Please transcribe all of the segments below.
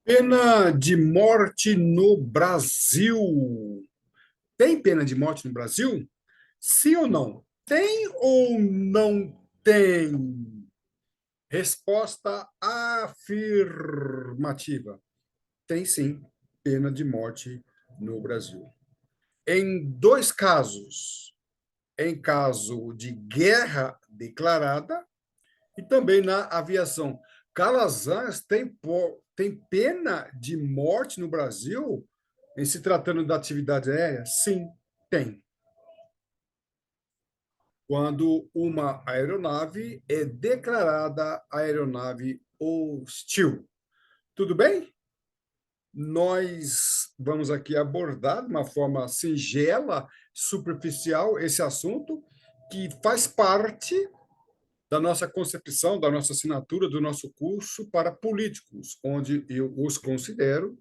Pena de morte no Brasil. Tem pena de morte no Brasil? Sim ou não? Tem ou não tem? Resposta afirmativa. Tem sim pena de morte no Brasil. Em dois casos. Em caso de guerra declarada e também na aviação. Calazans tem pena de morte no Brasil em se tratando da atividade aérea? Sim, tem. Quando uma aeronave é declarada aeronave hostil. Tudo bem? Nós vamos aqui abordar de uma forma singela, superficial, esse assunto que faz parte da nossa concepção, da nossa assinatura, do nosso curso para políticos, onde eu os considero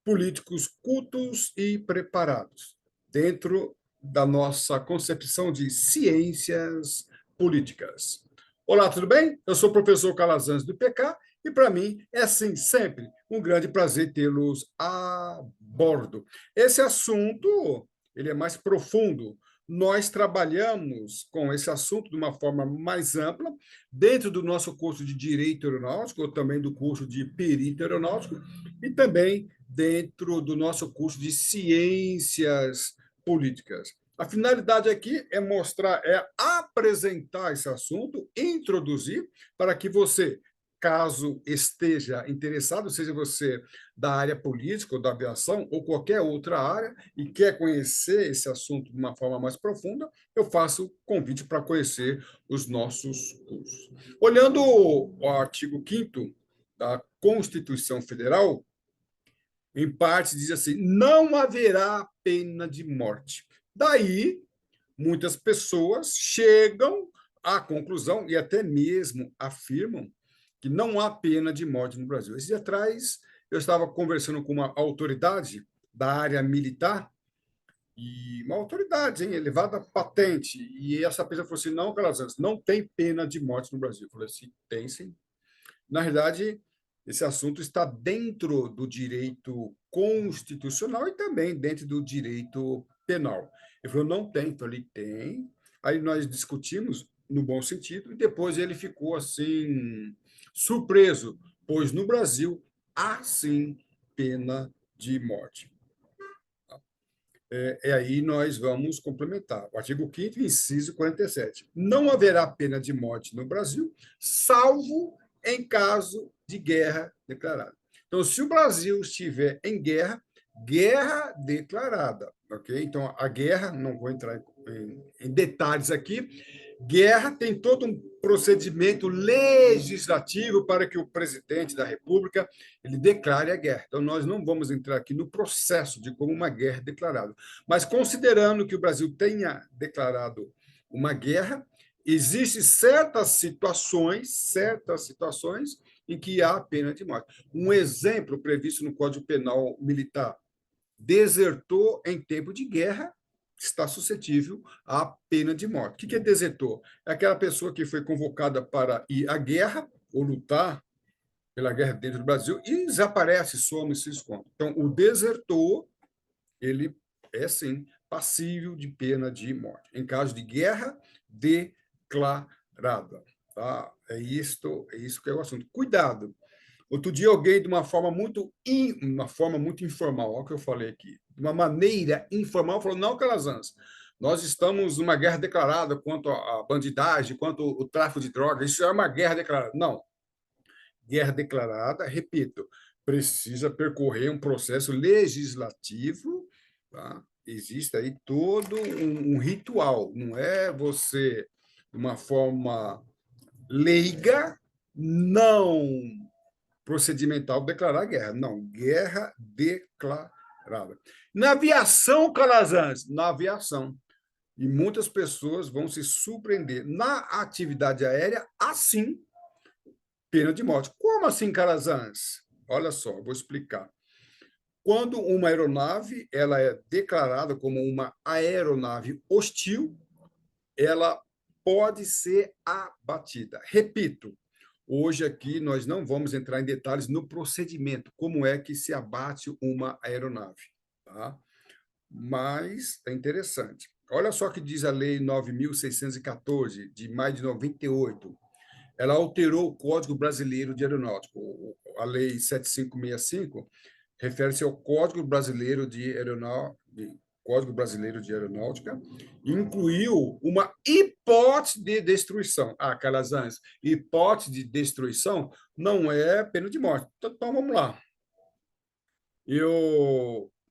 políticos cultos e preparados, dentro da nossa concepção de ciências políticas. Olá, tudo bem? Eu sou o professor Calazans do IPK e, para mim, é, sim, sempre um grande prazer tê-los a bordo. Esse assunto ele é mais profundo. Nós trabalhamos com esse assunto de uma forma mais ampla, dentro do nosso curso de Direito Aeronáutico, ou também do curso de Perito Aeronáutico, e também dentro do nosso curso de Ciências Políticas. A finalidade aqui é mostrar, é apresentar esse assunto, introduzir, para que você, caso esteja interessado, seja você da área política ou da aviação ou qualquer outra área e quer conhecer esse assunto de uma forma mais profunda, eu faço convite para conhecer os nossos cursos. Olhando o artigo 5º da Constituição Federal, em parte diz assim: não haverá pena de morte. Daí, muitas pessoas chegam à conclusão e até mesmo afirmam que não há pena de morte no Brasil. Esse dia atrás, eu estava conversando com uma autoridade da área militar, e uma autoridade, hein, elevada patente, e essa pessoa falou assim: não, Calazans, não tem pena de morte no Brasil. Eu falei assim: tem sim. Na realidade, esse assunto está dentro do direito constitucional e também dentro do direito penal. Ele falou, não tem. Eu falei, tem. Aí nós discutimos no bom sentido e depois ele ficou assim, surpreso, pois no Brasil há sim pena de morte. Aí nós vamos complementar. O artigo 5º, inciso 47. Não haverá pena de morte no Brasil, salvo em caso de guerra declarada. Então, se o Brasil estiver em guerra, guerra declarada, ok? Então, a guerra, não vou entrar em detalhes aqui, guerra tem todo um procedimento legislativo para que o presidente da República ele declare a guerra. Então, nós não vamos entrar aqui no processo de como uma guerra é declarada. Mas, considerando que o Brasil tenha declarado uma guerra, existem certas situações em que há pena de morte. Um exemplo previsto no Código Penal Militar: desertor em tempo de guerra está suscetível à pena de morte. O que é desertor? É aquela pessoa que foi convocada para ir à guerra ou lutar pela guerra dentro do Brasil e desaparece, some e se esconde. Então, o desertor, ele é, sim, passível de pena de morte, em caso de guerra declarada. Tá? É isso que é o assunto. Cuidado. Outro dia, alguém, de uma forma muito informal, olha o que eu falei aqui, de uma maneira informal, falou: não, Calazans, nós estamos numa guerra declarada quanto à bandidagem, quanto ao tráfico de drogas, isso é uma guerra declarada. Não, guerra declarada, repito, precisa percorrer um processo legislativo, tá? Existe aí todo um ritual, não é você, de uma forma leiga, não procedimental, declarar guerra. Não, guerra declarada. Na aviação, Calazans, na aviação. E muitas pessoas vão se surpreender. Na atividade aérea, assim, pena de morte. Como assim, Calazans? Olha só, eu vou explicar. Quando uma aeronave ela é declarada como uma aeronave hostil, ela pode ser abatida. Repito, Hoje aqui nós não vamos entrar em detalhes no procedimento, como é que se abate uma aeronave, tá? Mas é interessante. Olha só o que diz a Lei 9.614, de maio de 98. Ela alterou o Código Brasileiro de Aeronáutica. A Lei 7565 refere-se ao Código Brasileiro de Aeronáutica, e incluiu uma hipótese de destruição. Ah, Calazans, hipótese de destruição não é pena de morte. Então, vamos lá.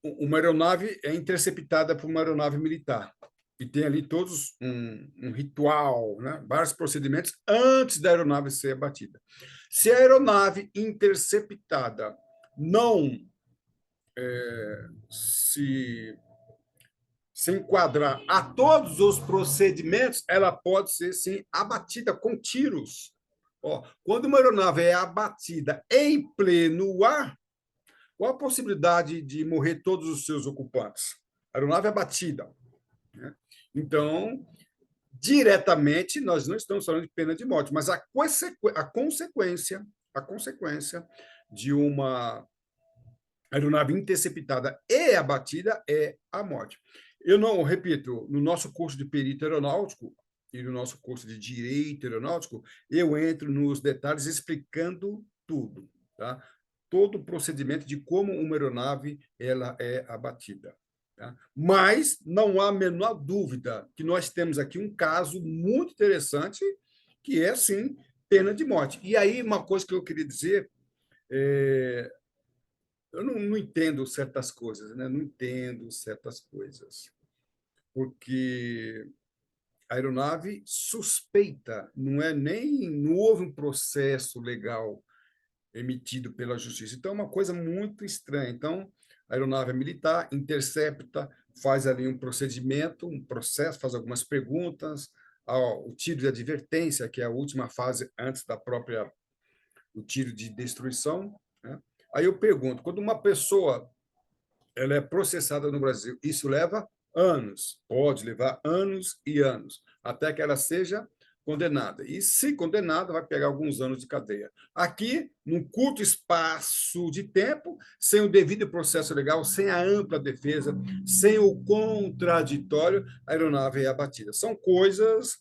Uma aeronave é interceptada por uma aeronave militar e tem ali todos um ritual, né? Vários procedimentos antes da aeronave ser abatida. Se a aeronave interceptada não se, se enquadrar a todos os procedimentos, ela pode ser, sim, abatida com tiros. Ó, quando uma aeronave é abatida em pleno ar, qual a possibilidade de morrer todos os seus ocupantes? A aeronave é abatida, né? Então, diretamente, nós não estamos falando de pena de morte, mas a consequência de uma aeronave interceptada e abatida é a morte. Eu não, repito, no nosso curso de perito aeronáutico e no nosso curso de direito aeronáutico, eu entro nos detalhes explicando tudo, tá? Todo o procedimento de como uma aeronave ela é abatida. Tá? Mas não há a menor dúvida que nós temos aqui um caso muito interessante, que é, sim, pena de morte. E aí, uma coisa que eu queria dizer, eu não entendo certas coisas, né? Não entendo certas coisas, porque a aeronave suspeita, não houve um processo legal emitido pela justiça. Então, é uma coisa muito estranha. Então, a aeronave é militar, intercepta, faz ali um procedimento, um processo, faz algumas perguntas, o tiro de advertência, que é a última fase antes da própria o tiro de destruição, né? Aí eu pergunto, quando uma pessoa ela é processada no Brasil, isso leva anos, pode levar anos e anos, até que ela seja condenada. E, se condenada, vai pegar alguns anos de cadeia. Aqui, num curto espaço de tempo, sem o devido processo legal, sem a ampla defesa, sem o contraditório, a aeronave é abatida. São coisas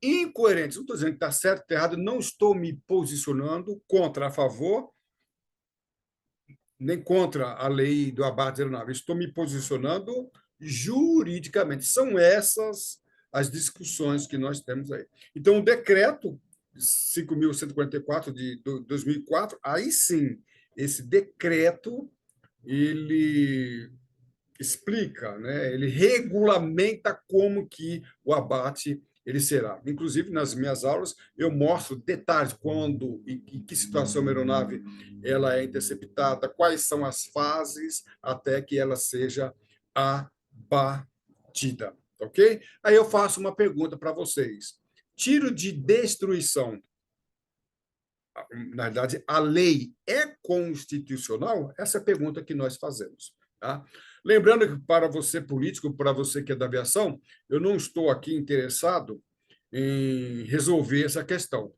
incoerentes. Não estou dizendo que está certo, está errado, não estou me posicionando contra, a favor, nem contra a lei do abate aeronave. Estou me posicionando juridicamente. São essas as discussões que nós temos aí. Então, o decreto 5.144 de 2004, aí sim, esse decreto ele explica, né? Ele regulamenta como que o abate ele será. Inclusive, nas minhas aulas, eu mostro detalhes quando e em que situação a aeronave ela é interceptada, quais são as fases até que ela seja abatida, ok? Aí eu faço uma pergunta para vocês. Tiro de destruição, na verdade, a lei é constitucional? Essa é a pergunta que nós fazemos. Tá? Lembrando que, para você político, para você que é da aviação, eu não estou aqui interessado em resolver essa questão.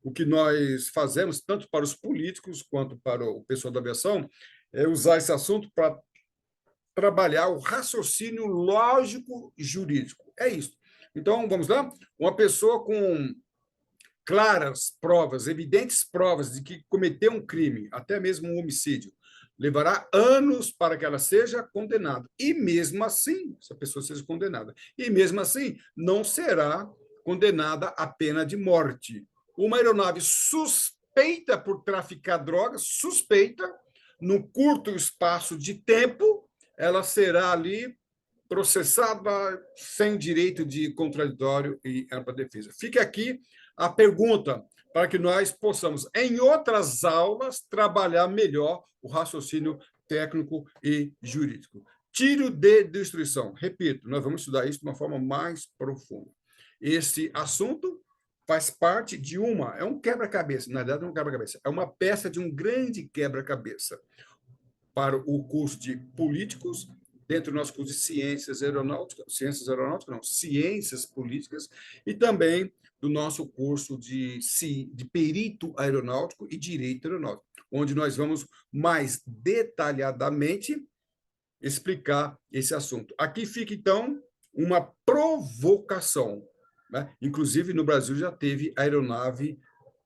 O que nós fazemos, tanto para os políticos quanto para o pessoal da aviação, é usar esse assunto para trabalhar o raciocínio lógico jurídico. É isso. Então, vamos lá? Uma pessoa com claras provas, evidentes provas de que cometeu um crime, até mesmo um homicídio, levará anos para que ela seja condenada. E mesmo assim, se a pessoa seja condenada, e mesmo assim, não será condenada à pena de morte. Uma aeronave suspeita por traficar drogas, suspeita, no curto espaço de tempo, ela será ali processada sem direito de contraditório e ampla defesa. Fica aqui a pergunta para que nós possamos, em outras aulas, trabalhar melhor o raciocínio técnico e jurídico. Tiro de destruição. Repito, nós vamos estudar isso de uma forma mais profunda. Esse assunto faz parte de é um quebra-cabeça, na verdade, não é um quebra-cabeça, é uma peça de um grande quebra-cabeça para o curso de políticos, dentro do nosso curso de ciências aeronáuticas não, ciências políticas, e também do nosso curso de perito aeronáutico e direito aeronáutico, onde nós vamos mais detalhadamente explicar esse assunto. Aqui fica, então, uma provocação, né? Inclusive, no Brasil já teve aeronave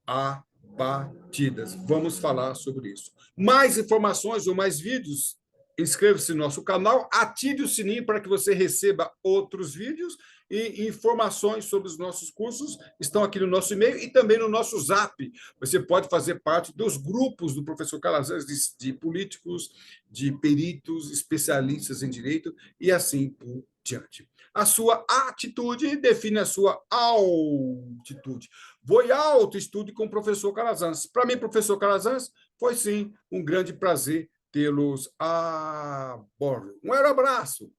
abatidas. Vamos falar sobre isso. Mais informações ou mais vídeos, inscreva-se no nosso canal, ative o sininho para que você receba outros vídeos e informações sobre os nossos cursos estão aqui no nosso e-mail e também no nosso Zap. Você pode fazer parte dos grupos do professor Calazans de políticos, de peritos, especialistas em direito e assim por diante. A sua atitude define a sua altitude. Vou alto estude com o professor Calazans. Para mim, professor Calazans, foi sim um grande prazer tê-los a bordo. Um abraço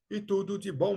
e tudo de bom.